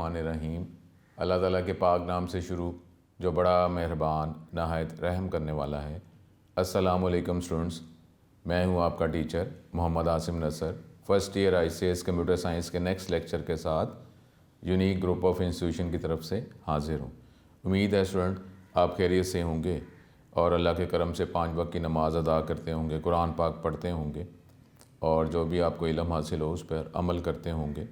बिस्मिल्लाहिर्रहमानिर्रहीम। अल्लाह ताला के पाक नाम से शुरू जो बड़ा मेहरबान नहायत रहम करने वाला है। अस्सलामु अलैकुम स्टूडेंट्स, मैं हूं आपका teacher Mohammad Asim Nasar, first year ICS computer science के नेक्स्ट लेक्चर के साथ यूनिक ग्रुप ऑफ इंस्टीट्यूशन की तरफ से हाजिर हूं। उम्मीद है स्टूडेंट आप खैरियत से होंगे और अल्लाह के करम से 5 वक्त की नमाज़ अदा करते होंगे, कुरान पाक पढ़ते होंगे और जो भी आपको इल्म हासिल हो उस पर अमल करते होंगे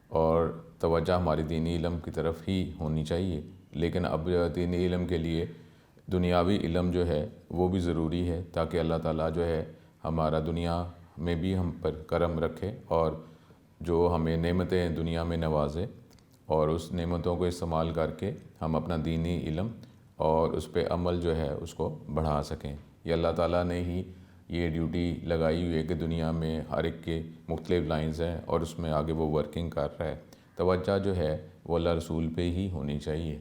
और तवज्जो हमारी दीनी इल्म की तरफ ही होनी चाहिए। लेकिन अब दीनी इल्म के लिए दुनियावी इल्म जो है वो भी ज़रूरी है ताकि अल्लाह ताला जो है हमारा दुनिया में भी हम पर करम रखे और जो हमें नेमतें दुनिया में नवाजे और उस नेमतों को इस्तेमाल करके हम अपना दीनी इल्म और उस पर अमल जो है उसको बढ़ा सकें। ये अल्लाह ताला ने ही ये ड्यूटी लगाई हुई है कि दुनिया में हर एक के मुख्तलिफ लाइन्स हैं और उसमें आगे वो वर्किंग कर रहा है। तवज्जो जो है वो अल्लाह रसूल पे ही होनी चाहिए।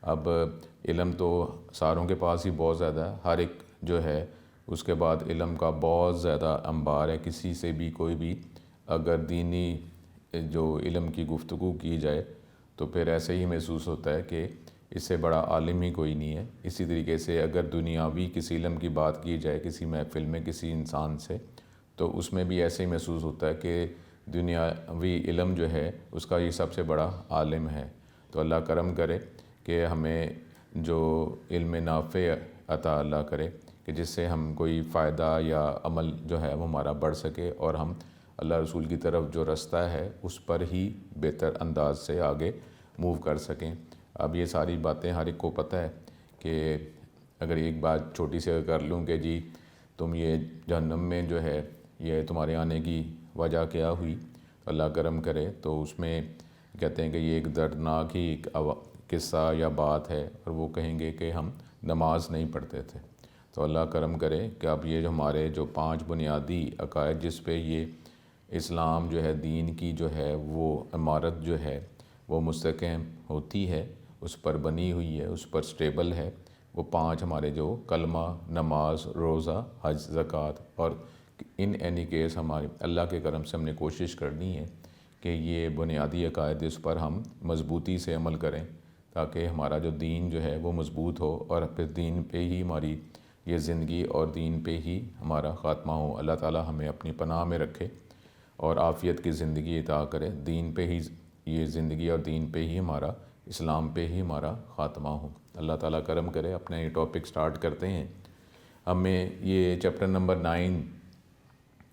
अब इल्म तो सारों के पास ही बहुत ज़्यादा है, हर एक जो है उसके बाद इल्म का बहुत ज़्यादा अंबार है। किसी से भी कोई भी अगर दीनी जो इल्म की गुफ्तगू की जाए तो फिर ऐसे ही महसूस होता है कि इससे बड़ा आलिम ही कोई नहीं है। इसी तरीके से अगर दुनियावी किसी इल्म की बात की जाए किसी महफ़िल में किसी इंसान से तो उसमें भी ऐसे ही महसूस होता है कि दुनियावी इल्म जो है उसका ये सबसे बड़ा आलिम है। तो अल्लाह करम करे कि हमें जो इल्म नाफ़े अता अल्लाह करे कि जिससे हम कोई फ़ायदा या अमल जो है वो हमारा बढ़ सके और हम अल्लाह रसूल की तरफ जो रास्ता है उस पर ही बेहतर अंदाज से आगे मूव कर सकें। अब ये सारी बातें हर एक को पता है कि अगर एक बात छोटी सी कर लूँ कि जी तुम ये जहन्नम में जो है ये तुम्हारे आने की वजह क्या हुई, तो अल्लाह करम करे तो उसमें कहते हैं कि ये एक दर्दनाक ही एक किस्सा या बात है और वो कहेंगे कि हम नमाज नहीं पढ़ते थे। तो अल्लाह करम करे कि अब ये जो हमारे जो 5 बुनियादी अकायद जिस पे ये इस्लाम जो है दीन की जो है वो इमारत जो है वो मुस्तक़िम होती है, उस पर बनी हुई है, उस पर स्टेबल है। वो 5 हमारे जो कलमा, नमाज, रोज़ा, हज, ज़कात और इन एनी केस हमारे अल्लाह के करम से हमने कोशिश करनी है कि ये बुनियादी अकायद इस पर हम मज़बूती से अमल करें ताकि हमारा जो दीन जो है वो मज़बूत हो और फिर दीन पे ही हमारी ये ज़िंदगी और दीन पे ही हमारा ख़ात्मा हो। अल्लाह ताला हमें अपनी पनाह में रखे और आफ़ियत की ज़िंदगी अता करे। दीन पे ही ये ज़िंदगी और दीन पे ही हमारा इस्लाम पे ही हमारा ख़ात्मा हो। अल्लाह ताला करम करे। अपने ये टॉपिक स्टार्ट करते हैं। हमें ये चैप्टर नंबर 9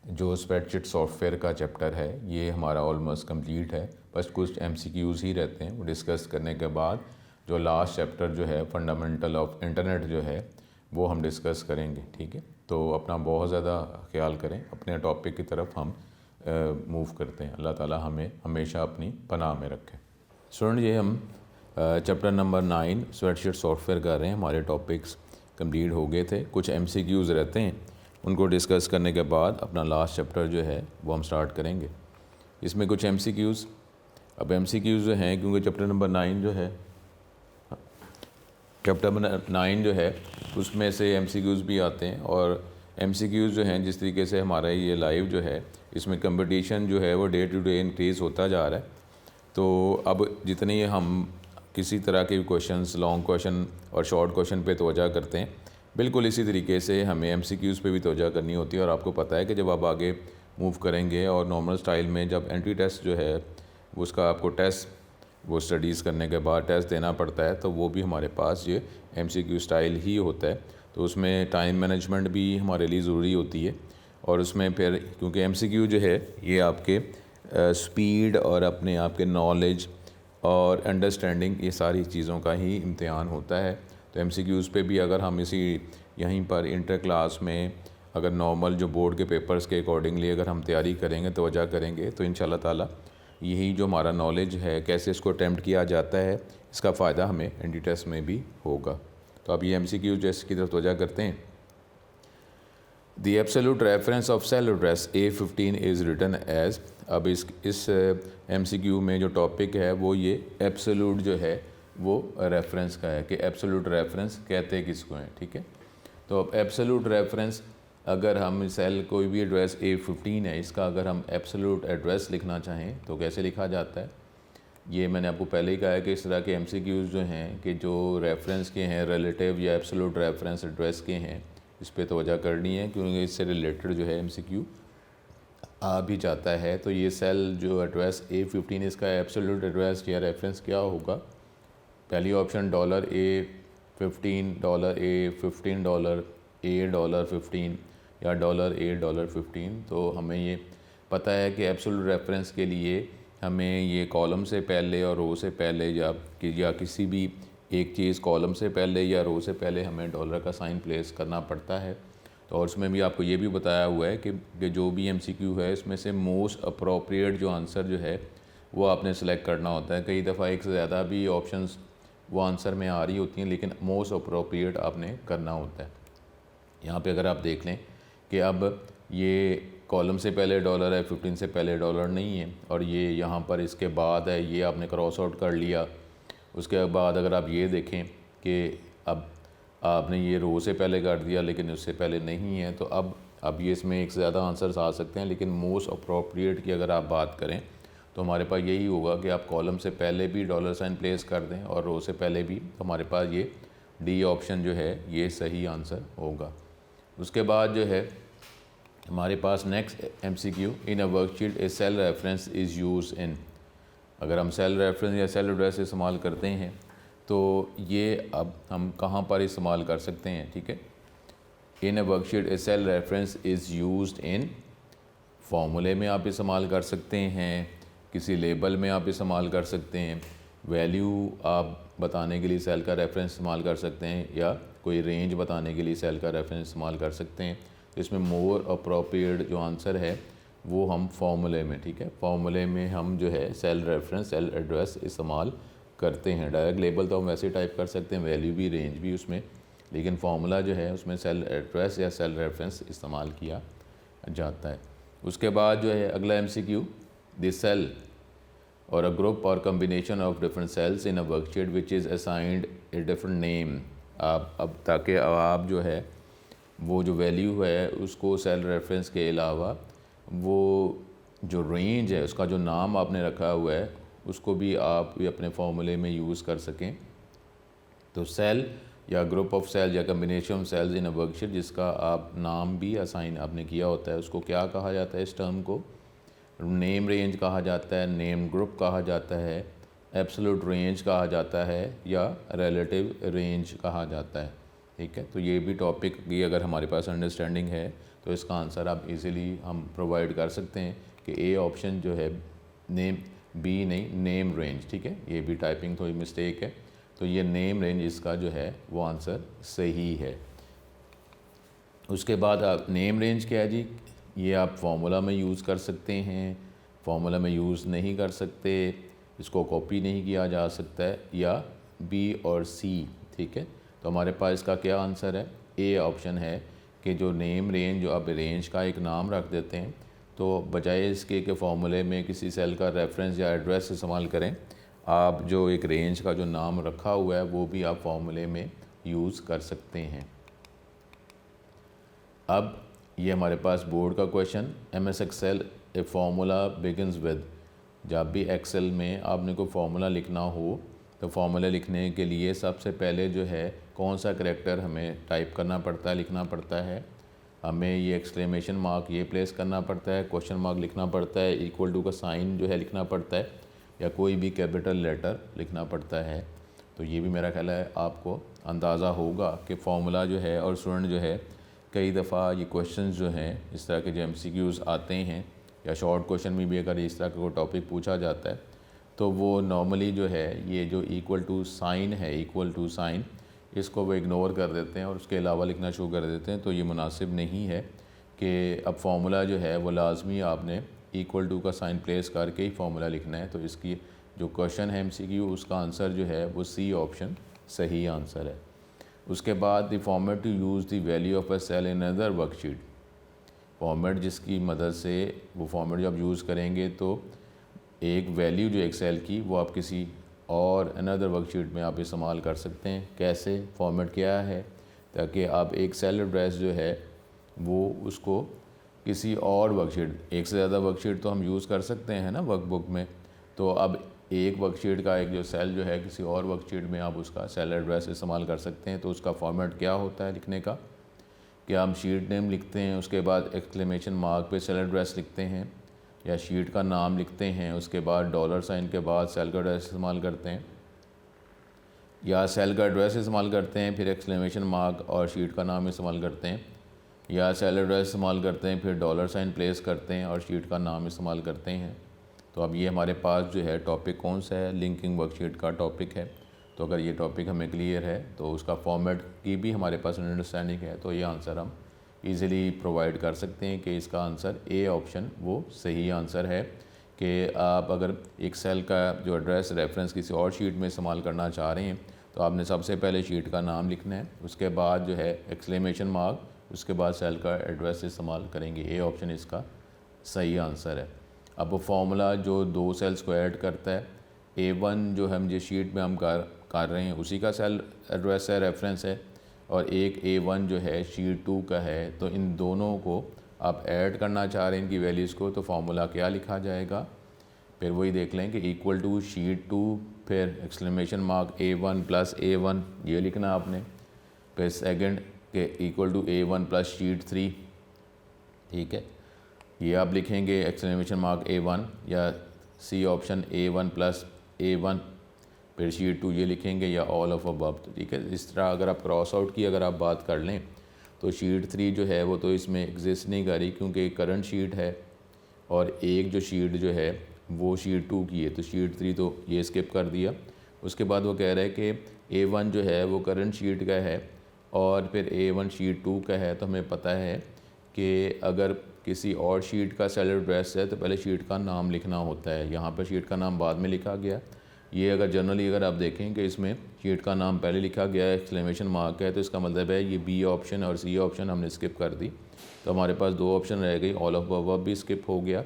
जो स्प्रेडशीट सॉफ्टवेयर का चैप्टर है ये हमारा ऑलमोस्ट कंप्लीट है। बस कुछ MCQs ही रहते हैं वो डिस्कस करने के बाद जो लास्ट चैप्टर जो है फंडामेंटल ऑफ इंटरनेट जो है वो हम डिस्कस करेंगे। ठीक है, तो अपना बहुत ज़्यादा ख्याल करें, अपने टॉपिक की तरफ हम मूव करते हैं। अल्लाह ताला हमें हमेशा अपनी पनाह में रखे। स्टूडेंट ये हम चैप्टर नंबर 9 स्प्रेडशीट सॉफ्टवेयर कर रहे हैं। हमारे टॉपिक्स कंप्लीट हो गए थे, कुछ MCQs रहते हैं उनको डिस्कस करने के बाद अपना लास्ट चैप्टर जो है वो हम स्टार्ट करेंगे। इसमें कुछ MCQs, अब MCQs जो हैं क्योंकि चैप्टर नंबर 9 जो है चैप्टर नंबर 9 जो है उसमें से MCQs भी आते हैं और MCQs जो हैं जिस तरीके से हमारा ये लाइव जो है इसमें कंपटीशन जो है वो डे टू डे इंक्रीज़ होता जा रहा है। तो अब जितने हम किसी तरह के क्वेश्चंस, लॉन्ग क्वेश्चन और शॉर्ट क्वेश्चन पे तवज्जो करते हैं, बिल्कुल इसी तरीके से हमें MCQs पे भी तवज्जो करनी होती है। और आपको पता है कि जब आप आगे मूव करेंगे और नॉर्मल स्टाइल में जब एंट्री टेस्ट जो है उसका आपको टेस्ट वो स्टडीज़ करने के बाद टेस्ट देना पड़ता है तो वो भी हमारे पास ये MCQ स्टाइल ही होता है। तो उसमें टाइम मैनेजमेंट भी हमारे लिए ज़रूरी होती है और उसमें फिर क्योंकि MCQ जो है ये आपके स्पीड और अपने आपके नॉलेज और अंडरस्टैंडिंग ये सारी चीज़ों का ही इम्तिहान होता है। तो MCQs पे भी अगर हम इसी यहीं पर इंटर क्लास में अगर नॉर्मल जो बोर्ड के पेपर्स के अकॉर्डिंगली अगर हम तैयारी करेंगे तवज्जो करेंगे तो इंशाल्लाह ताला यही जो हमारा नॉलेज है कैसे इसको अटैम्प्ट किया जाता है इसका फ़ायदा हमें एंट्री टेस्ट में भी होगा। तो अब ये MCQ जैसे की तरफ तवज्जो करते हैं। The absolute reference of cell address A15 is written as. अब इस MCQ में जो टॉपिक है वो ये एब्सोल्यूट जो है वो रेफरेंस का है कि एब्सोल्यूट रेफरेंस कहते किसको हैं। ठीक है, तो अब एब्सोल्यूट रेफरेंस अगर हम सेल कोई भी एड्रेस A15 है इसका अगर हम एब्सोल्यूट एड्रेस लिखना चाहें तो कैसे लिखा जाता है। ये मैंने आपको पहले ही कहा है कि इस तरह के एमसीक्यूज़ जो हैं कि जो रेफरेंस के हैं, रिलेटिव या एब्सोल्यूट रेफरेंस एड्रेस के हैं, इस पे तवज्जो करनी है क्योंकि इससे रिलेटेड जो है एमसीक्यू आ भी जाता है। तो ये सेल जो एड्रेस A15 इसका एब्सोल्यूट एड्रेस या रेफरेंस क्या होगा? पहली ऑप्शन $A15, $A15, $A15 या $A15। तो हमें ये पता है कि एब्सोल्यूट रेफरेंस के लिए हमें ये कॉलम से पहले और रो से पहले या किसी भी एक चीज़ कॉलम से पहले या रो से पहले हमें डॉलर का साइन प्लेस करना पड़ता है। तो और उसमें भी आपको ये भी बताया हुआ है कि जो भी एमसीक्यू है इसमें से मोस्ट अप्रोप्रिएट जो आंसर जो है वो आपने सेलेक्ट करना होता है। कई दफ़ा एक से ज़्यादा भी ऑप्शंस वो आंसर में आ रही होती हैं, लेकिन मोस्ट अप्रोप्रिएट आपने करना होता है। यहाँ पे अगर आप देख लें कि अब ये कॉलम से पहले डॉलर है, 15 से पहले डॉलर नहीं है, और ये यहाँ पर इसके बाद है, ये आपने क्रॉस आउट कर लिया। उसके बाद अगर आप ये देखें कि अब आपने ये रो से पहले कर दिया लेकिन उससे पहले नहीं है, तो अब ये इसमें एक से ज़्यादा आंसर्स आ सकते हैं, लेकिन मोस्ट अप्रोप्रिएट की अगर आप बात करें तो हमारे पास यही होगा कि आप कॉलम से पहले भी डॉलर साइन प्लेस कर दें और रो से पहले भी। तो हमारे पास ये डी ऑप्शन जो है ये सही आंसर होगा। उसके बाद जो है हमारे पास next MCQ, in a worksheet a cell reference is use in. अगर हम सेल रेफरेंस या सेल एड्रेस इस्तेमाल करते हैं तो ये अब हम कहाँ पर इस्तेमाल कर सकते हैं? ठीक है, in a worksheet a cell reference is used in, फॉर्मूले में आप इस्तेमाल कर सकते हैं, किसी लेबल में आप इस्तेमाल कर सकते हैं, वैल्यू आप बताने के लिए सेल का रेफरेंस इस्तेमाल कर सकते हैं, या कोई रेंज बताने के लिए सेल का रेफरेंस इस्तेमाल कर सकते हैं। तो इसमें मोर अप्रोप्रिएट जो आंसर है वो हम फार्मूले में, ठीक है, फार्मूले में हम जो है सेल रेफरेंस सेल एड्रेस इस्तेमाल करते हैं। डायरेक्ट लेबल तो हम वैसे टाइप कर सकते हैं, वैल्यू भी रेंज भी उसमें, लेकिन फार्मूला जो है उसमें सेल एड्रेस या सेल रेफरेंस इस्तेमाल किया जाता है। उसके बाद जो है अगला एमसीक्यू, द सेल और अ ग्रुप और combination of different cells in a worksheet which is assigned a different name. आप अब ताकि आप जो है वो जो वैल्यू है उसको सेल रेफरेंस के अलावा वो जो रेंज है उसका जो नाम आपने रखा हुआ है उसको भी आप अपने फॉर्मूले में यूज़ कर सकें। तो सेल या ग्रुप ऑफ सेल या combination of cells in a worksheet जिसका आप नाम भी असाइन आपने किया होता है उसको क्या कहा जाता है? इस टर्म को नेम रेंज कहा जाता है, नेम ग्रुप कहा जाता है, एब्सोल्यूट रेंज कहा जाता है, या रिलेटिव रेंज कहा जाता है। ठीक है, तो ये भी टॉपिक की अगर हमारे पास अंडरस्टैंडिंग है तो इसका आंसर आप इजीली हम प्रोवाइड कर सकते हैं कि ए ऑप्शन जो है नेम, बी नहीं नेम रेंज। ठीक है, ये भी टाइपिंग थोड़ी मिस्टेक है, तो ये नेम रेंज इसका जो है वो आंसर सही है। उसके बाद आप नेम रेंज क्या है जी, ये आप फार्मूला में यूज़ कर सकते हैं, फार्मूला में यूज़ नहीं कर सकते, इसको कॉपी नहीं किया जा सकता है, या बी और सी। ठीक है, तो हमारे पास इसका क्या आंसर है? ए ऑप्शन है कि जो नेम रेंज, जो आप रेंज का एक नाम रख देते हैं, तो बजाय इसके कि फार्मूले में किसी सेल का रेफरेंस या एड्रेस इस्तेमाल करें, आप जो एक रेंज का जो नाम रखा हुआ है वो भी आप फार्मूले में यूज़ कर सकते हैं। अब ये हमारे पास बोर्ड का question, M S Excel a formula begins with. जब भी एक्सेल में आपने कोई फार्मूला लिखना हो तो फार्मूला लिखने के लिए सबसे पहले जो है कौन सा करैक्टर हमें टाइप करना पड़ता है, लिखना पड़ता है? हमें ये एक्सक्लेमेशन मार्क ये प्लेस करना पड़ता है, क्वेश्चन मार्क लिखना पड़ता है, इक्वल टू का साइन जो है लिखना पड़ता है, या कोई भी कैपिटल लेटर लिखना पड़ता है। तो ये भी मेरा ख्याल है आपको अंदाज़ा होगा कि फार्मूला जो है, और स्टूडेंट जो है कई दफ़ा ये क्वेश्चंस जो हैं इस तरह के जो एमसीक्यूज़ आते हैं या शॉर्ट क्वेश्चन में भी अगर इस तरह का कोई टॉपिक पूछा जाता है तो वो नॉर्मली जो है ये जो इक्वल टू साइन है, इक्वल टू साइन, इसको वो इग्नोर कर देते हैं और उसके अलावा लिखना शुरू कर देते हैं। तो ये मुनासिब नहीं है कि अब फार्मूला जो है वो लाजमी आपने इक्वल टू का साइन प्लेस करके ही फार्मूला लिखना है। तो इसकी जो क्वेश्चन है एमसीक्यू उसका आंसर जो है वो सी ऑप्शन सही आंसर है। उसके बाद the format to use the value of a cell in other worksheet. Format जिसकी मदद से वो फॉर्मेट जब यूज़ करेंगे तो एक वैल्यू जो एक सेल की वो आप किसी और अनदर वर्कशीट में आप इस्तेमाल कर सकते हैं। कैसे? फॉर्मेट क्या है? ताकि आप एक सेल एड्रेस जो है वो उसको किसी और वर्कशीट, एक से ज़्यादा वर्कशीट तो हम यूज़ कर सकते हैं ना वर्कबुक में, तो अब एक वर्कशीट का एक जो सेल जो है किसी और वर्कशीट में आप उसका सेल एड्रेस इस्तेमाल कर सकते हैं। तो उसका फॉर्मेट क्या होता है लिखने का कि हम शीट नेम लिखते हैं, उसके बाद एक्सक्लेमेशन मार्क पे सेल एड्रेस लिखते हैं, या शीट का नाम लिखते हैं, उसके बाद डॉलर साइन के बाद सेल का एड्रेस इस्तेमाल करते हैं, या सेल का एड्रेस इस्तेमाल करते हैं फिर एक्सक्लेमेशन मार्क और शीट का नाम इस्तेमाल करते हैं, या सेल एड्रेस इस्तेमाल करते हैं फिर डॉलर साइन प्लेस करते हैं और शीट का नाम इस्तेमाल करते हैं। तो अब ये हमारे पास जो है टॉपिक कौन सा है, लिंकिंग वर्कशीट का टॉपिक है। तो अगर ये टॉपिक हमें क्लियर है तो उसका फॉर्मेट की भी हमारे पास अंडरस्टैंडिंग है, तो ये आंसर हम इजीली प्रोवाइड कर सकते हैं कि इसका आंसर ए ऑप्शन वो सही आंसर है। कि आप अगर एक सेल का जो एड्रेस रेफरेंस किसी और शीट में इस्तेमाल करना चाह रहे हैं तो आपने सबसे पहले शीट का नाम लिखना है, उसके बाद जो है एक्सक्लेमेशन मार्क, उसके बाद सेल का एड्रेस इस्तेमाल करेंगे। ए ऑप्शन इसका सही आंसर है। अब वो फार्मूला जो दो सेल्स को ऐड करता है, A1 जो हम जिस शीट में हम कर रहे हैं उसी का सेल एड्रेस है, रेफरेंस है, और एक A1 जो है शीट 2 का है। तो इन दोनों को आप ऐड करना चाह रहे हैं इनकी वैल्यूज़ को, तो फार्मूला क्या लिखा जाएगा, फिर वही देख लें कि इक्वल टू शीट 2 फिर exclamation mark A1 plus A1 ये लिखना आपने, फिर सेकंड के equal to A1 plus sheet 3, ठीक है, ये आप लिखेंगे एक्सक्लेमेशन मार्क A1, या C option A1 plus A1 फिर शीट 2 ये लिखेंगे, या ऑल ऑफ अबव। ठीक है, इस तरह अगर आप क्रॉस आउट की अगर आप बात कर लें तो शीट 3 जो है वो तो इसमें एग्जिस्ट नहीं कर रही क्योंकि करंट शीट है, और एक जो शीट जो है वो शीट 2 की है, तो शीट 3 तो ये स्किप कर दिया। उसके बाद वो कह रहा है कि A1 जो है वो करंट शीट का है और फिर A1 शीट 2 का है। तो हमें पता है कि अगर किसी और शीट का सेल एड्रेस है तो पहले शीट का नाम लिखना होता है, यहाँ पर शीट का नाम बाद में लिखा गया। ये अगर जनरली अगर आप देखें कि इसमें शीट का नाम पहले लिखा गया है, एक्सक्लेमेशन मार्क है, तो इसका मतलब है ये बी ऑप्शन और सी ऑप्शन हमने स्किप कर दी। तो हमारे पास दो ऑप्शन रह गई, ऑल ऑफ अबव भी स्किप हो गया।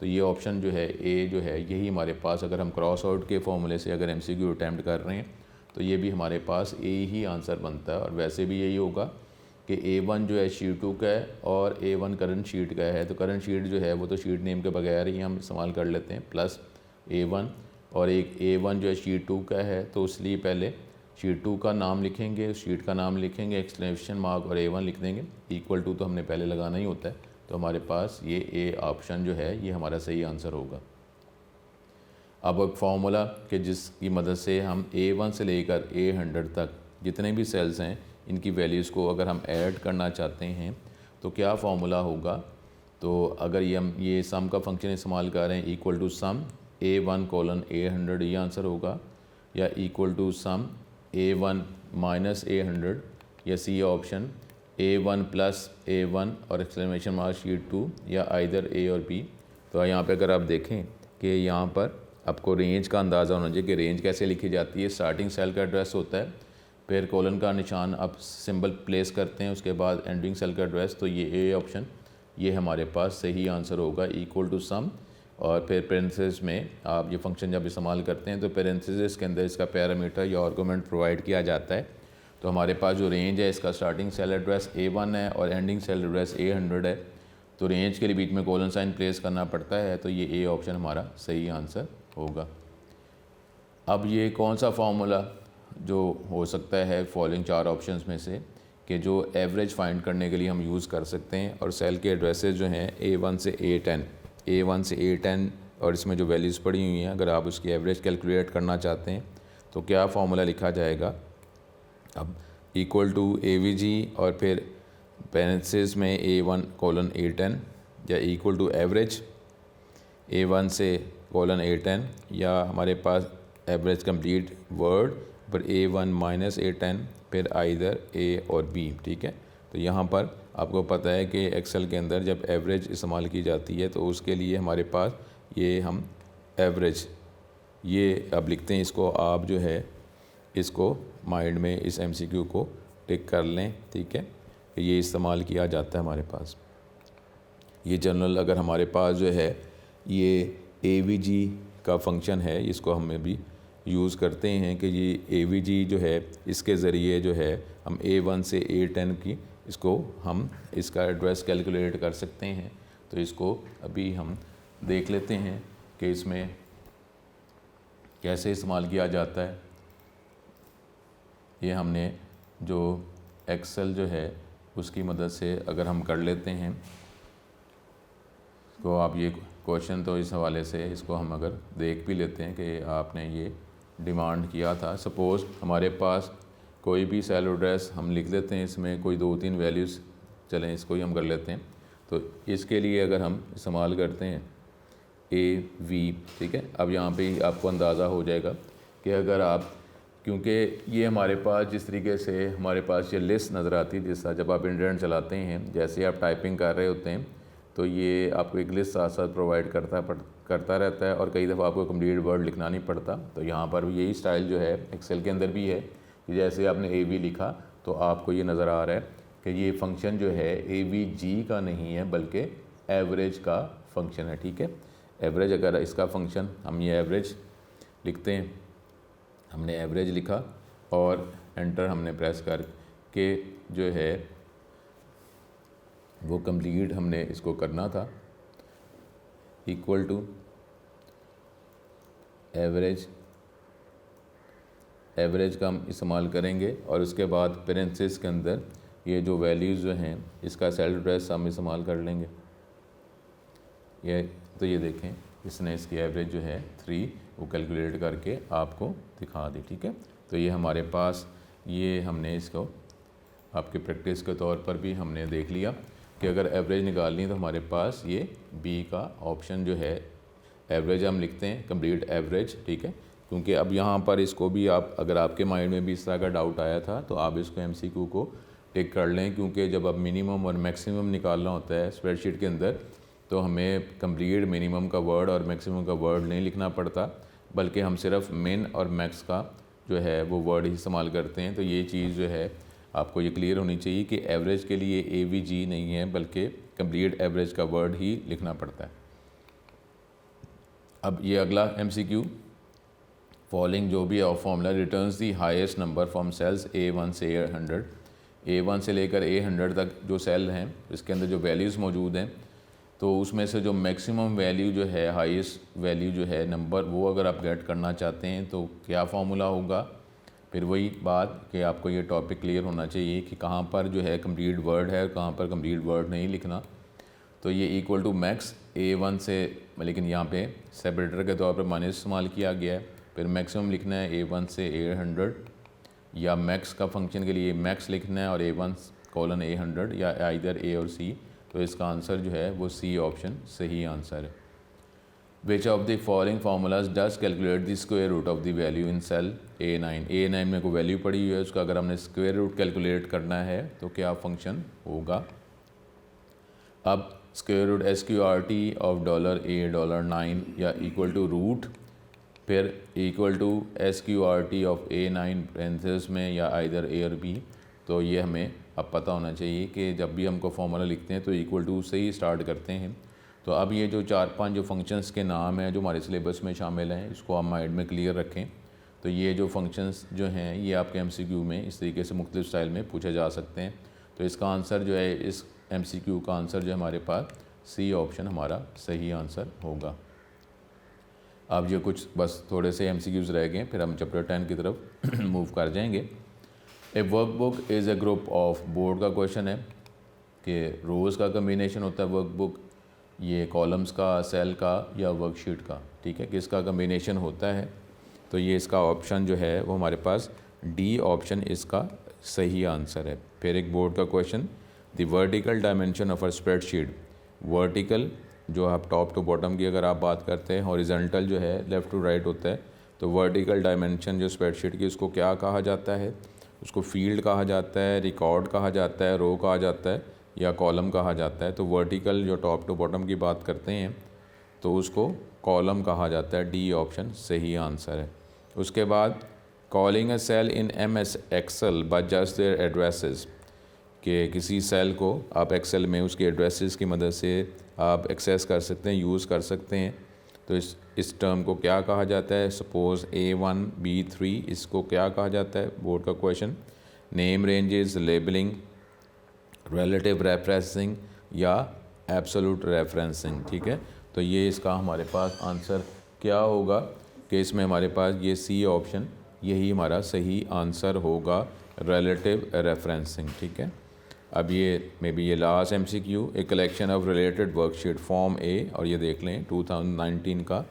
तो ये ऑप्शन जो है ए जो है यही हमारे पास, अगर हम क्रॉस आउट के फॉर्मूले से अगर MCQ अटैम्प्ट कर रहे हैं तो ये भी हमारे पास ए ही आंसर बनता है। और वैसे भी यही होगा कि A1 जो है शीट 2 का है और A1 करंट शीट का है, तो करंट शीट जो है वो तो शीट नेम के बगैर ही हम इस्तेमाल कर लेते हैं, प्लस A1, और एक A1 जो है शीट 2 का है, तो इसलिए पहले शीट 2 का नाम लिखेंगे, शीट का नाम लिखेंगे, एक्सक्लेमेशन मार्क और A1 लिख देंगे, इक्वल टू तो हमने पहले लगाना ही होता है। तो हमारे पास ये ए ऑप्शन जो है ये हमारा सही आंसर होगा। अब एक फार्मूला कि जिसकी मदद से हम A1 से लेकर A100 तक जितने भी सेल्स हैं इनकी वैल्यूज़ को अगर हम ऐड करना चाहते हैं तो क्या फार्मूला होगा। तो अगर ये हम ये सम का फंक्शन इस्तेमाल कर रहे हैं, equal to some A1 colon A100 ये आंसर होगा, या equal to some A1 minus A100, या C option A1 plus A1 और एक्सक्लेमेशन मार्क शीट 2, या आइदर A और B। तो यहाँ पे अगर आप देखें कि यहाँ पर आपको रेंज का अंदाज़ा होना चाहिए कि रेंज कैसे लिखी जाती है। स्टार्टिंग सेल का एड्रेस होता है, फिर कॉलन का निशान आप सिंबल प्लेस करते हैं, उसके बाद एंडिंग सेल का एड्रेस। तो ये ए ऑप्शन ये हमारे पास सही आंसर होगा, इक्वल टू सम, और फिर पेरेंथेसिस में आप ये फंक्शन जब इस्तेमाल करते हैं तो पेरेंथेसिस के अंदर इसका पैरामीटर या आर्गुमेंट प्रोवाइड किया जाता है। तो हमारे पास जो रेंज है इसका स्टार्टिंग सेल एड्रेस A1 है और एंडिंग सेल एड्रेस A100 है, तो रेंज के लिए बीच में कोलन साइन प्लेस करना पड़ता है। तो ये ए ऑप्शन हमारा सही आंसर होगा। अब ये कौन सा फार्मूला जो हो सकता है फॉलोइंग चार ऑप्शंस में से कि जो एवरेज फाइंड करने के लिए हम यूज़ कर सकते हैं, और सेल के एड्रेसेस जो हैं A1 से A10 और इसमें जो वैल्यूज़ पड़ी हुई हैं अगर आप उसकी एवरेज कैलकुलेट करना चाहते हैं तो क्या फार्मूला लिखा जाएगा। अब इक्वल टू AVG और फिर पेरेंथेसिस में A1 कोलन A10, या इक्वल टू एवरेज A1 से कोलन A10, या हमारे पास एवरेज कंप्लीट वर्ड पर A1 माइनस A10, फिर आइदर A और B। ठीक है, तो यहाँ पर आपको पता है कि एक्सेल के अंदर जब एवरेज इस्तेमाल की जाती है तो उसके लिए हमारे पास ये हम एवरेज ये अब लिखते हैं। इसको आप जो है इसको माइंड में इस MCQ को टिक कर लें। ठीक है, ये इस्तेमाल किया जाता है हमारे पास। ये जनरल अगर हमारे पास जो है ये AVG का फंक्शन है, इसको हमें भी यूज़ करते हैं कि ये AVG जो है इसके ज़रिए जो है हम A1 से A10 की इसको हम इसका एड्रेस कैलकुलेट कर सकते हैं। तो इसको अभी हम देख लेते हैं कि इसमें कैसे इस्तेमाल किया जाता है, ये हमने जो एक्सेल जो है उसकी मदद से अगर हम कर लेते हैं, तो आप ये क्वेश्चन तो इस हवाले से इसको हम अगर देख भी लेते हैं कि आपने ये डिमांड किया था। सपोज़ हमारे पास कोई भी सेल एड्रेस हम लिख लेते हैं, इसमें कोई 2-3 वैल्यूज़, चलें इसको ही हम कर लेते हैं। तो इसके लिए अगर हम इस्तेमाल करते हैं AV, ठीक है। अब यहाँ पे ही आपको अंदाज़ा हो जाएगा कि अगर आप, क्योंकि ये हमारे पास जिस तरीके से हमारे पास ये लिस्ट नज़र आती है, जिस तरह जब आप इंटरनेट चलाते हैं, जैसे आप टाइपिंग कर रहे होते हैं तो ये आपको एक लिस्ट साथ साथ प्रोवाइड करता रहता है और कई दफ़ा आपको कंप्लीट वर्ड लिखना नहीं पड़ता। तो यहाँ पर यही स्टाइल जो है एक्सेल के अंदर भी है कि जैसे आपने AV लिखा तो आपको ये नज़र आ रहा है कि ये फंक्शन जो है AVG का नहीं है बल्कि एवरेज का फंक्शन है, ठीक है। एवरेज अगर इसका फंक्शन, हम ये एवरेज लिखते हैं, हमने एवरेज लिखा और एंटर हमने प्रेस करके जो है वो कंप्लीट हमने इसको करना था, इक्वल टू एवरेज, एवरेज का हम इस्तेमाल करेंगे और उसके बाद पेरेंथेसिस के अंदर ये जो वैल्यूज़ जो हैं इसका सेल एड्रेस हम इस्तेमाल कर लेंगे। ये तो ये देखें, इसने इसकी एवरेज जो है 3 वो कैलकुलेट करके आपको दिखा दी, ठीक है। तो ये हमारे पास, ये हमने इसको आपके प्रैक्टिस के तौर पर भी हमने देख लिया कि अगर एवरेज निकालनी है तो हमारे पास ये बी का ऑप्शन जो है, एवरेज हम लिखते हैं, कंप्लीट एवरेज, ठीक है। क्योंकि अब यहाँ पर इसको भी आप, अगर आपके माइंड में भी इस तरह का डाउट आया था तो आप इसको MCQ को टिक कर लें, क्योंकि जब अब मिनिमम और मैक्सिमम निकालना होता है स्प्रेडशीट के अंदर तो हमें कंप्लीट मिनिमम का वर्ड और मैक्सिमम का वर्ड नहीं लिखना पड़ता, बल्कि हम सिर्फ मिन और मैक्स का जो है वो वर्ड ही इस्तेमाल करते हैं। तो ये चीज़ जो है आपको ये क्लियर होनी चाहिए कि एवरेज के लिए AVG नहीं है बल्कि कंप्लीट एवरेज का वर्ड ही लिखना पड़ता है। अब ये अगला MCQ, फॉलोइंग जो भी है formula returns the highest number from cells A1 से A100, A1 से लेकर A100 तक जो सेल हैं इसके अंदर जो वैल्यूज़ मौजूद हैं, तो उसमें से जो मैक्सिमम वैल्यू जो है, हाईएस्ट वैल्यू जो है नंबर, वो अगर आप गेट करना चाहते हैं तो क्या फार्मूला होगा। फिर वही बात कि आपको ये टॉपिक क्लियर होना चाहिए कि कहाँ पर जो है कंप्लीट वर्ड है और कहाँ पर कंप्लीट वर्ड नहीं लिखना। तो ये इक्वल टू मैक्स A1 से, लेकिन यहाँ पे सेपरेटर के तौर पर माइनस इस्तेमाल किया गया है। फिर मैक्सिमम लिखना है A1 से A100, या मैक्स का फंक्शन के लिए मैक्स लिखना है और A1 : A100, या इधर A और C। तो इसका आंसर जो है वो C ऑप्शन सही आंसर है। Which of the following formulas does calculate the square root of the value in cell A9? A9 में कोई वैल्यू पड़ी हुई है, उसका अगर हमने स्क्वायर रूट कैलकुलेट करना है तो क्या फंक्शन होगा। अब square root SQRT of $A$9 या इक्वल टू रूट, फिर equal to SQRT of A9 parenthesis में या आइदर A और B। तो ये हमें अब पता होना चाहिए कि जब भी हमको फॉर्मूला लिखते हैं तो इक्वल टू से ही स्टार्ट करते हैं। तो अब ये जो 4-5 जो फंक्शंस के नाम हैं जो हमारे सिलेबस में शामिल हैं, इसको आप माइंड में क्लियर रखें। तो ये जो फंक्शंस जो हैं ये आपके MCQ में इस तरीके से मुख्तलिफ स्टाइल में पूछे जा सकते हैं। तो इसका आंसर जो है, इस MCQ का आंसर जो हमारे पास C ऑप्शन हमारा सही आंसर होगा। अब ये कुछ बस थोड़े से MCQs रह गए, फिर हम चैप्टर 10 की तरफ मूव कर जाएंगे। A workbook is a group of, board का क्वेश्चन है कि रोज़ का कम्बिनेशन होता है वर्कबुक, ये कॉलम्स का, सेल का या वर्कशीट का, ठीक है, किसका कम्बिनेशन होता है। तो ये इसका ऑप्शन जो है वो हमारे पास D ऑप्शन इसका सही आंसर है। फिर एक बोर्ड का question, the vertical dimension of a spreadsheet, vertical जो आप टॉप टू बॉटम की अगर आप बात करते हैं, हॉरिजॉन्टल जो है लेफ़्ट टू राइट होता है। तो वर्टिकल डायमेंशन जो स्प्रेडशीट की, उसको क्या कहा जाता है, उसको फील्ड कहा जाता है, रिकॉर्ड कहा जाता है, रो कहा जाता है या कॉलम कहा जाता है। तो वर्टिकल जो टॉप टू बॉटम की बात करते हैं तो उसको कॉलम कहा जाता है। D ऑप्शन सही आंसर है। उसके बाद calling a cell in MS Excel by just their addresses, कि किसी सेल को आप एक्सेल में उसके एड्रेसेस की मदद से आप एक्सेस कर सकते हैं, यूज़ कर सकते हैं। तो इस टर्म को क्या कहा जाता है। सपोज़ A1 B3, इसको क्या कहा जाता है, बोर्ड का question. Name ranges, labelling, relative referencing या एब्सोल्यूट रेफरेंसिंग, ठीक है। तो ये इसका हमारे पास आंसर क्या होगा। कि इसमें हमारे पास ये सी ऑप्शन यही हमारा सही आंसर होगा, रिलेटिव रेफरेंसिंग। ठीक है, अब ये मे बी ये last MCQ, a collection of related worksheet form a, और ये देख लें 2019 का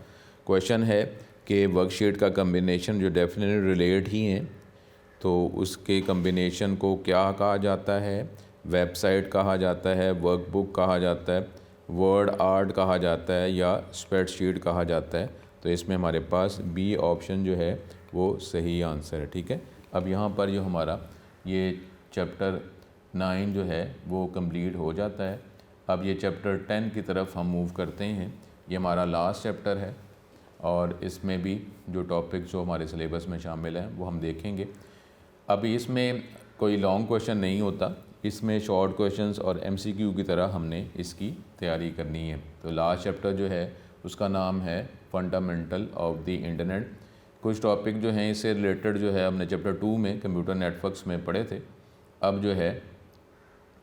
क्वेश्चन है कि वर्कशीट का कम्बिनेशन जो डेफिनेटली रिलेट ही हैं, तो उसके कम्बिनेशन को क्या कहा जाता है? वेबसाइट कहा जाता है, वर्कबुक कहा जाता है, वर्ड आर्ट कहा जाता है, या स्प्रेडशीट कहा जाता है। तो इसमें हमारे पास बी ऑप्शन जो है वो सही आंसर है। ठीक है, अब यहाँ पर जो हमारा ये चैप्टर 9 जो है वो कंप्लीट हो जाता है। अब ये चैप्टर 10 की तरफ हम मूव करते हैं। ये हमारा लास्ट चैप्टर है और इसमें भी जो टॉपिक जो हमारे सिलेबस में शामिल हैं वो हम देखेंगे। अब इसमें कोई लॉन्ग क्वेश्चन नहीं होता, इसमें शॉर्ट क्वेश्चंस और एमसीक्यू की तरह हमने इसकी तैयारी करनी है। तो लास्ट चैप्टर जो है उसका नाम है फंडामेंटल ऑफ द इंटरनेट। कुछ टॉपिक जो हैं इससे रिलेटेड जो है हमने चैप्टर 2 में कंप्यूटर नेटवर्क्स में पढ़े थे। अब जो है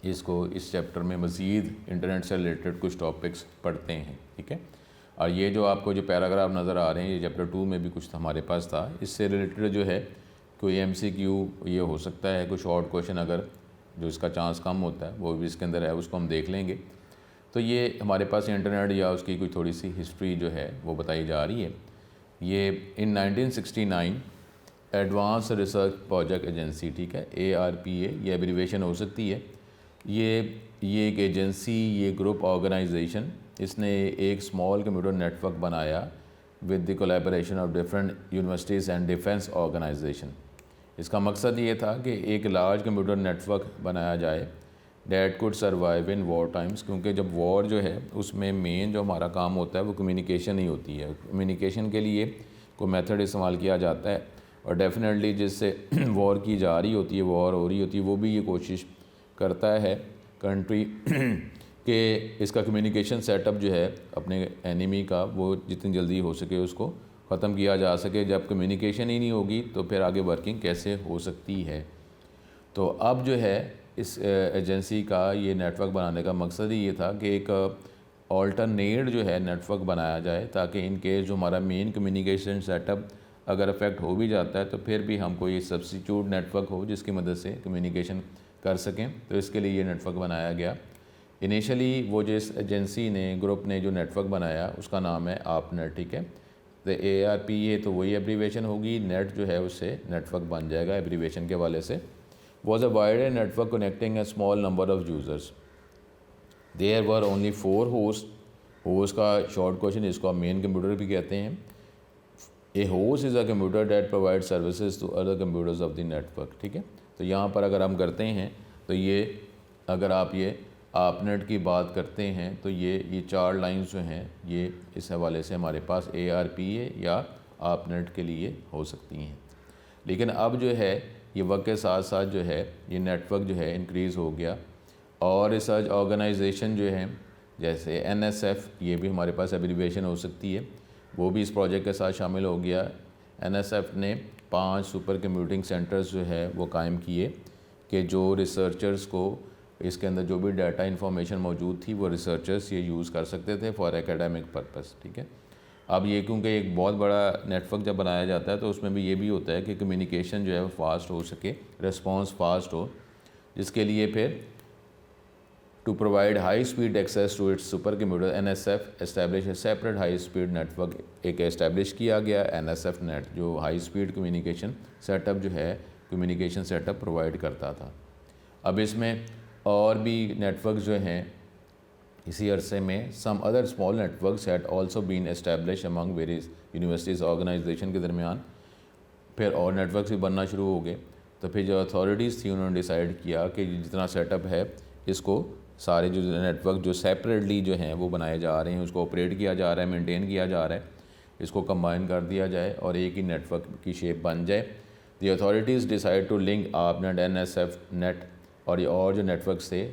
इसको इस चैप्टर में मज़ीद इंटरनेट से रिलेटेड कुछ टॉपिक्स पढ़ते हैं। ठीक है, और ये जो आपको जो पैराग्राफ नज़र आ रहे हैं ये चैप्टर 2 में भी कुछ हमारे पास था, इससे रिलेटेड जो है कोई एमसीक्यू ये हो सकता है, कोई शॉर्ट क्वेश्चन अगर जो इसका चांस कम होता है वो भी इसके अंदर है, उसको हम देख लेंगे। तो ये हमारे पास इंटरनेट या उसकी कोई थोड़ी सी हिस्ट्री जो है वो बताई जा रही है। ये इन 1969 एडवांस रिसर्च प्रोजेक्ट एजेंसी, ठीक है, ARPA ये एब्रीवेशन हो सकती है। ये एक एजेंसी, ये ग्रुप ऑर्गेनाइजेशन, इसने एक स्मॉल कंप्यूटर नेटवर्क बनाया with the collaboration of different universities and defence organisation. इसका मकसद ये था कि एक लार्ज कंप्यूटर नेटवर्क बनाया जाए that could survive in war times, क्योंकि जब वॉर जो है उसमें मेन जो हमारा काम होता है वो कम्युनिकेशन ही होती है। कम्युनिकेशन के लिए कोई मेथड इस्तेमाल किया जाता है और डेफिनेटली जिससे वॉर की जा रही होती है, वॉर हो रही होती है, वो भी ये कोशिश करता है कंट्री कि इसका कम्युनिकेशन सेटअप जो है अपने एनिमी का वो जितनी जल्दी हो सके उसको ख़त्म किया जा सके। जब कम्युनिकेशन ही नहीं होगी तो फिर आगे वर्किंग कैसे हो सकती है। तो अब जो है इस एजेंसी का ये नेटवर्क बनाने का मकसद ही ये था कि एक ऑल्टरनेट जो है नेटवर्क बनाया जाए, ताकि इन केस जो हमारा मेन कम्युनिकेशन सेटअप अगर अफेक्ट हो भी जाता है तो फिर भी हम कोई सब्स्टिट्यूट नेटवर्क हो जिसकी मदद से कम्युनिकेशन कर सकें। तो इसके लिए ये नेटवर्क बनाया गया। इनिशियली वो जिस एजेंसी ने, ग्रुप ने जो नेटवर्क बनाया उसका नाम है ARPANET। ठीक है, तो ARPA तो वही एब्रीवेशन होगी, नेट जो है उससे नेटवर्क बन जाएगा एब्रीवेशन के वाले से। was a wider network connecting a small number of users. There were only 4 hosts. Host का शॉर्ट क्वेश्चन, इसको आप मेन कंप्यूटर भी कहते हैं। A host is a computer that provide services to other computers of the network. ठीक है, तो यहाँ पर अगर हम करते हैं तो ये अगर आप ये ARPANET की बात करते हैं तो ये 4 लाइंस जो हैं ये इस हवाले से हमारे पास ARPA या ARPANET के लिए हो सकती हैं। लेकिन अब जो है ये वक्त के साथ साथ जो है ये नेटवर्क जो है इंक्रीज़ हो गया और रिसर्च ऑर्गेनाइजेशन जो है जैसे NSF, ये भी हमारे पास एब्रीविएशन हो सकती है, वो भी इस प्रोजेक्ट के साथ शामिल हो गया। NSF ने 5 सुपर कंप्यूटिंग सेंटर्स जो है वो कायम किए कि जो रिसर्चर्स को इसके अंदर जो भी डाटा इंफॉर्मेशन मौजूद थी वो रिसर्चर्स ये यूज़ कर सकते थे फॉर एकेडमिक पर्पस। ठीक है, अब ये क्योंकि एक बहुत बड़ा नेटवर्क जब बनाया जाता है तो उसमें भी ये भी होता है कि कम्युनिकेशन जो है वो फास्ट हो सके, रिस्पांस फास्ट हो, जिसके लिए फिर to provide high speed access to its super computer NSF establish a separate high speed network. एक एस्टैब्लिश किया गया NSF नेट जो हाई स्पीड कम्युनिकेशन सेटअप जो है कम्युनिकेशन सेटअप प्रोवाइड करता था। अब इसमें और भी नेटवर्क जो हैं इसी अरसे में some other small networks had also been establish among various universities organisation के दरमियान फिर और नेटवर्क्स भी बनना शुरू हो गए। तो फिर जो अथॉरिटीज़ थी उन्होंने डिसाइड किया कि जितना सेटअप है इसको सारे जो नेटवर्क जो सेपरेटली जो हैं वो बनाए जा रहे हैं, उसको ऑपरेट किया जा रहा है, मेंटेन किया जा रहा है, इसको कंबाइन कर दिया जाए और एक ही नेटवर्क की शेप बन जाए। The authorities decide to link ARPANET NSF net और ये और जो नेटवर्क्स थे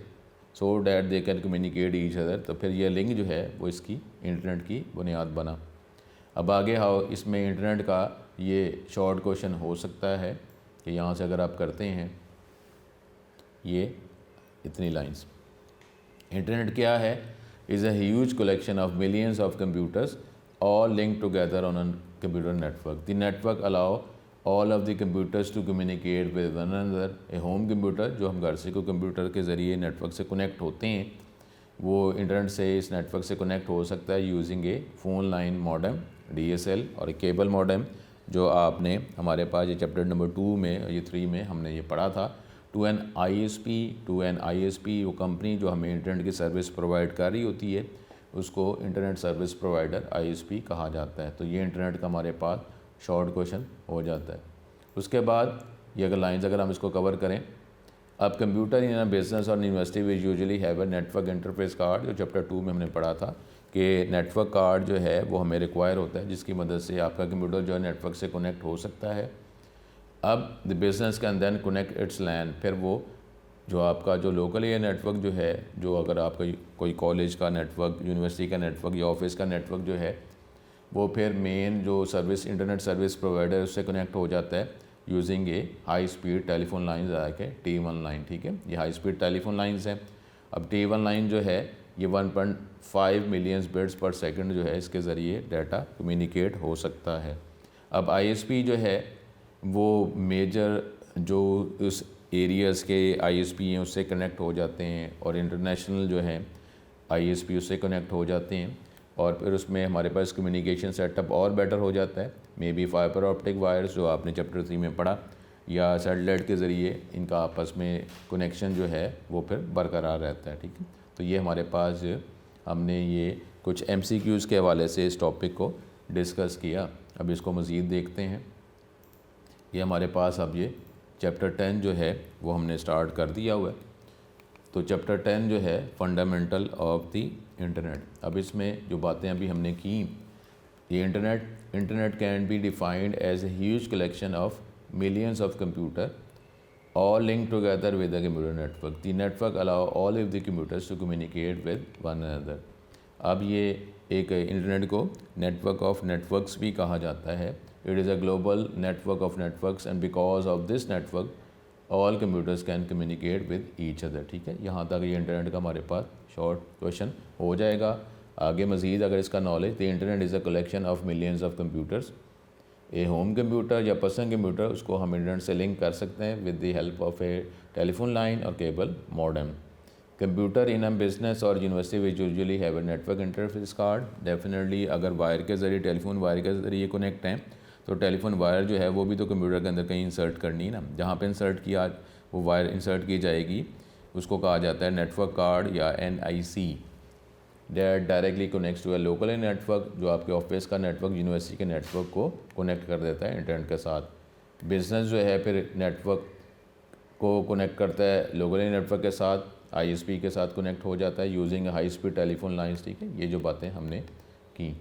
so that they can communicate each other. तो फिर ये लिंक जो है वो इसकी इंटरनेट की बुनियाद बना। अब आगे हाउ इसमें इंटरनेट का ये शॉर्ट क्वेश्चन हो सकता है कि यहाँ से अगर आप करते हैं ये इतनी लाइंस, इंटरनेट क्या है, is a huge collection of millions of computers all link together on computer network. The network allow all of the computers to communicate with one another. A home computer, जो हम घर से कोई computer के ज़रिए network से connect होते हैं, वो इंटरनेट से इस नेटवर्क से कनेक्ट हो सकता है यूजिंग ए फ़ोन लाइन मॉडेम DSL और एक केबल मॉडेम, जो आपने हमारे पास ये चैप्टर नंबर 2 में, ये 3 में हमने ये पढ़ा था। टू एन ISP वो कंपनी जो हमें इंटरनेट की सर्विस प्रोवाइड कर रही होती है, उसको इंटरनेट सर्विस प्रोवाइडर ISP कहा जाता है। तो ये इंटरनेट का हमारे पास शॉर्ट क्वेश्चन हो जाता है। उसके बाद ये अगर लाइंस अगर हम इसको कवर करें, अब कंप्यूटर इन बिजनेस और university which usually have a network interface card, जो चैप्टर 2 में हमने पढ़ा था कि नेटवर्क कार्ड जो है वो हमें रिक्वायर होता है, जिसकी मदद से आपका कंप्यूटर जो है नेटवर्क से कनेक्ट हो सकता है। अब the business can then connect its LAN, फिर वो जो आपका जो लोकल एरिया नेटवर्क जो है, जो अगर आपका कोई कॉलेज का नेटवर्क, यूनिवर्सिटी का नेटवर्क या ऑफिस का नेटवर्क जो है, वो फिर मेन जो सर्विस इंटरनेट सर्विस प्रोवाइडर उससे कनेक्ट हो जाता है यूजिंग ए हाई स्पीड टेलीफोन लाइन आके T1 लाइन। ठीक है, ये हाई स्पीड टेलीफोन लाइंस हैं। अब T1 लाइन जो है ये 1.5 मिलियन बिट्स पर सेकंड जो है, इसके ज़रिए डाटा कम्युनिकेट हो सकता है। अब ISP जो है वो मेजर जो उस एरियाज़ के ISP हैं उससे कनेक्ट हो जाते हैं, और इंटरनेशनल जो है ISP उससे कनेक्ट हो जाते हैं, और फिर उसमें हमारे पास कम्युनिकेशन सेटअप और बेटर हो जाता है। May be fibre optic wires जो आपने चैप्टर 3 में पढ़ा, या सैटेलाइट के ज़रिए इनका आपस में कनेक्शन जो है वो फिर बरकरार रहता है। ठीक है, तो ये हमारे पास हमने ये कुछ MCQs के हवाले से इस टॉपिक को डिस्कस किया। अब इसको मज़ीद देखते हैं। ये हमारे पास अब ये चैप्टर 10 जो है वो हमने स्टार्ट कर दिया हुआ है। तो चैप्टर 10 जो है फंडामेंटल ऑफ द इंटरनेट। अब इसमें जो बातें अभी हमने की, ये internet can be defined as a huge collection of millions of computer all linked together with the computer network. The network allow all of the computers to communicate with one another. अब ये एक internet को network of networks भी कहा जाता है। It is a global network of networks and because of this network all computers can communicate with each other. ठीक है, यहाँ तक ये इंटरनेट का हमारे पास शॉर्ट क्वेश्चन हो जाएगा। आगे मज़ीद अगर इसका knowledge, the internet is a collection of millions of computers. A home computer या पर्सनल कंप्यूटर, उसको हम इंटरनेट से लिंक कर सकते हैं with the help of a telephone line और cable modem. Computer in a business और university which usually have a network interface card. Definitely अगर वायर के ज़रिए, टेलीफोन वायर के ज़रिए कनेक्ट हैं, तो टेलीफोन वायर जो है वो भी तो कंप्यूटर के अंदर कहीं इंसर्ट करनी है ना। जहाँ पे इंसर्ट किया वो वायर इंसर्ट की जाएगी, उसको कहा जाता है नेटवर्क कार्ड या NIC। That directly connects to a local network, जो आपके ऑफिस का नेटवर्क यूनिवर्सिटी के नेटवर्क को कनेक्ट कर देता है इंटरनेट के साथ। बिजनेस जो है फिर नेटवर्क को कनेक्ट करता है लोकल नेटवर्क के साथ, ISP के साथ कनेक्ट हो जाता है using high speed telephone lines. ठीक है, ये जो बातें हमने की।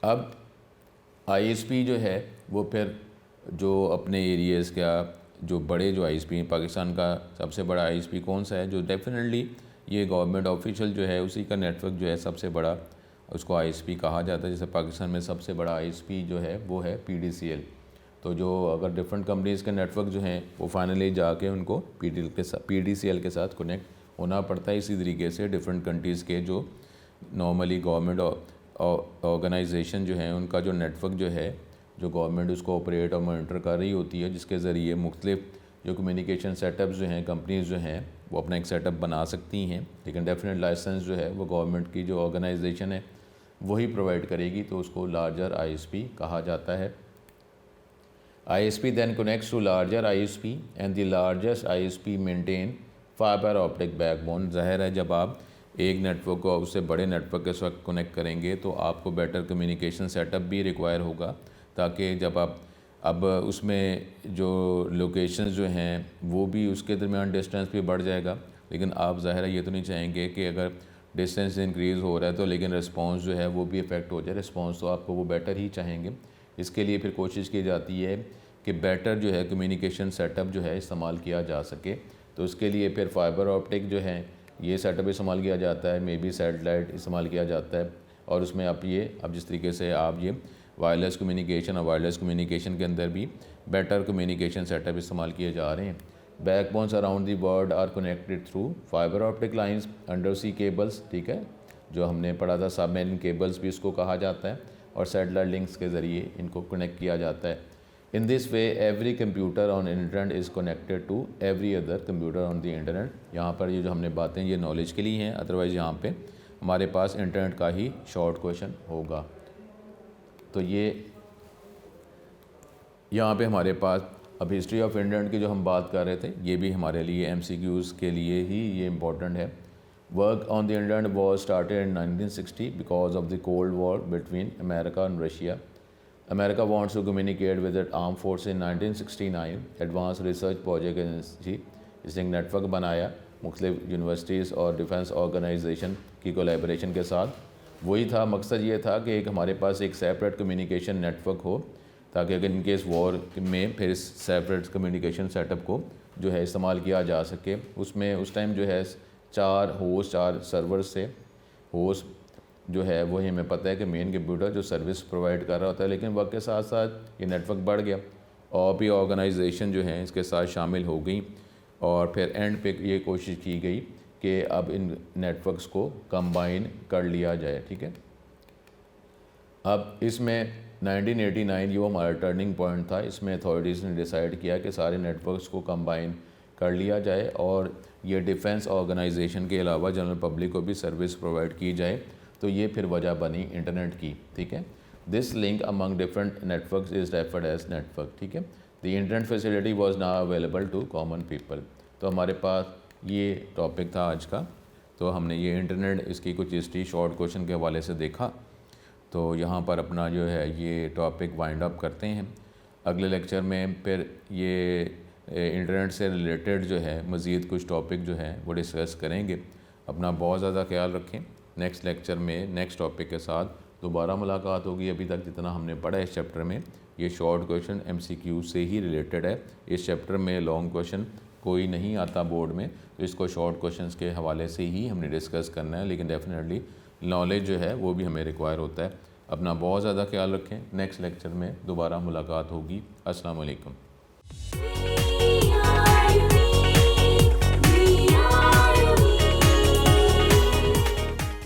अब ISP जो है वो फिर जो अपने एरियाज़ का जो बड़े जो ISP हैं, पाकिस्तान का सबसे बड़ा ISP कौन सा है, जो डेफिनेटली ये गवर्नमेंट ऑफिशियल जो है उसी का नेटवर्क जो है सबसे बड़ा, उसको ISP कहा जाता है। जैसे पाकिस्तान में सबसे बड़ा ISP जो है वो है PDCL। तो जो अगर डिफरेंट कंपनीज़ के नेटवर्क जो हैं वो फाइनली जाके उनको PDCL के साथ कनेक्ट होना पड़ता है। इसी तरीके से डिफरेंट कंट्रीज़ के जो नॉर्मली गवर्नमेंट ऑर्गेनाइजेशन जो हैं उनका जो नेटवर्क जो है, जो गवर्नमेंट उसको ऑपरेट और मॉनिटर कर रही होती है, जिसके ज़रिए मुख्तलिफ जो कम्युनिकेशन सेटअप्स जो हैं, कंपनीज़ जो हैं वो अपना एक सेटअप बना सकती हैं, लेकिन डेफिनेट लाइसेंस जो है वो गवर्नमेंट की जो ऑर्गेनाइजेशन है वही प्रोवाइड करेगी, तो उसको लार्जर ISP कहा जाता है। ISP then connects to larger ISP and the largest ISP maintain fibre optic backbone. ज़ाहिर है जब आप एक नेटवर्क को उससे बड़े नेटवर्क के साथ कनेक्ट करेंगे तो आपको बेटर कम्युनिकेशन सेटअप भी रिक्वायर होगा, ताकि जब आप अब उसमें जो लोकेशंस जो हैं वो भी उसके दरमियान डिस्टेंस भी बढ़ जाएगा। लेकिन आप ज़ाहिर है ये तो नहीं चाहेंगे कि अगर डिस्टेंस इंक्रीज़ हो रहा है तो लेकिन रिस्पांस जो है वो भी इफ़ेक्ट हो जाए। रिस्पांस तो आपको वो बेटर ही चाहेंगे। इसके लिए फिर कोशिश की जाती है कि बेटर जो है कम्युनिकेशन सेटअप जो है इस्तेमाल किया जा सके। तो उसके लिए फिर फाइबर ऑप्टिक जो है ये सेटअप इस्तेमाल किया जाता है, मे बी सैटेलाइट इस्तेमाल किया जाता है। और उसमें अब जिस तरीके से आप ये वायरलेस कम्युनिकेशन और वायरलेस कम्युनिकेशन के अंदर भी बेटर कम्युनिकेशन सेटअप इस्तेमाल किए जा रहे हैं। Backbones around the world are connected through fibre optic lines, under sea cables. ठीक है, जो हमने पढ़ा था सबमेरिन केबल्स भी इसको कहा जाता है, और सैटेलाइट लिंक्स के ज़रिए इनको कनेक्ट किया जाता है। In this way every computer on internet is connected to every other computer on the internet. यहाँ पर ये जो हमने बातें ये नॉलेज के लिए हैं, अदरवाइज़ यहाँ पे हमारे पास इंटरनेट का ही शॉर्ट क्वेश्चन होगा। तो ये यहाँ पे हमारे पास अब हिस्ट्री ऑफ इंटरनेट की जो हम बात कर रहे थे, ये भी हमारे लिए MCQs के लिए ही ये इम्पोर्टेंट है। Work on the internet was started in 1960 because of the cold war between America and Russia. America wants to communicate with its armed force in 1969। Advance research project agency इसने एक network बनाया मुख्तलिफ universities और defence organisation की collaboration के साथ। वही था, मकसद ये था कि एक हमारे पास एक सेपरेट कम्युनिकेशन नेटवर्क हो, ताकि अगर इन केस वॉर में फिर इस सेपरेट कम्युनिकेशन सेटअप को जो है इस्तेमाल किया जा सके। उसमें उस टाइम जो है 4 सर्वर्स से होस्ट जो है वही हमें पता है कि मेन कंप्यूटर जो सर्विस प्रोवाइड कर रहा होता है, लेकिन वक्त के साथ साथ ये नेटवर्क बढ़ गया और भी ऑर्गेनाइजेशन जो हैं इसके साथ शामिल हो गई, और फिर एंड पे ये कोशिश की गई कि अब इन नेटवर्क्स को कंबाइन कर लिया जाए। ठीक है, अब इसमें 1989 ये हमारा टर्निंग पॉइंट था। इसमें अथॉरिटीज़ ने डिसाइड किया कि सारे नेटवर्क्स को कंबाइन कर लिया जाए और ये डिफेंस ऑर्गेनाइजेशन के अलावा जनरल पब्लिक को भी सर्विस प्रोवाइड की जाए। तो ये फिर वजह बनी इंटरनेट की। ठीक है, this link among different networks is referred as network. ठीक है, the internet facility was now available to common people. तो हमारे पास ये टॉपिक था आज का। तो हमने ये इंटरनेट, इसकी कुछ हिस्ट्री शॉर्ट क्वेश्चन के हवाले से देखा। तो यहाँ पर अपना जो है ये टॉपिक वाइंड अप करते हैं। अगले लेक्चर में फिर ये इंटरनेट से रिलेटेड जो है मज़ीद कुछ टॉपिक जो है वो डिस्कस करेंगे। अपना बहुत ज़्यादा ख्याल रखें। नेक्स्ट लेक्चर में नेक्स्ट टॉपिक के साथ दोबारा मुलाकात होगी। अभी तक जितना हमने पढ़ा इस चैप्टर में ये शॉर्ट क्वेश्चन MCQ से ही रिलेटेड है। इस चैप्टर में लॉन्ग क्वेश्चन कोई नहीं आता बोर्ड में, तो इसको शॉर्ट क्वेश्चंस के हवाले से ही हमने डिस्कस करना है, लेकिन डेफिनेटली नॉलेज जो है वो भी हमें रिक्वायर होता है। अपना बहुत ज़्यादा ख्याल रखें। नेक्स्ट लेक्चर में दोबारा मुलाकात होगी। अस्सलाम वालेकुम।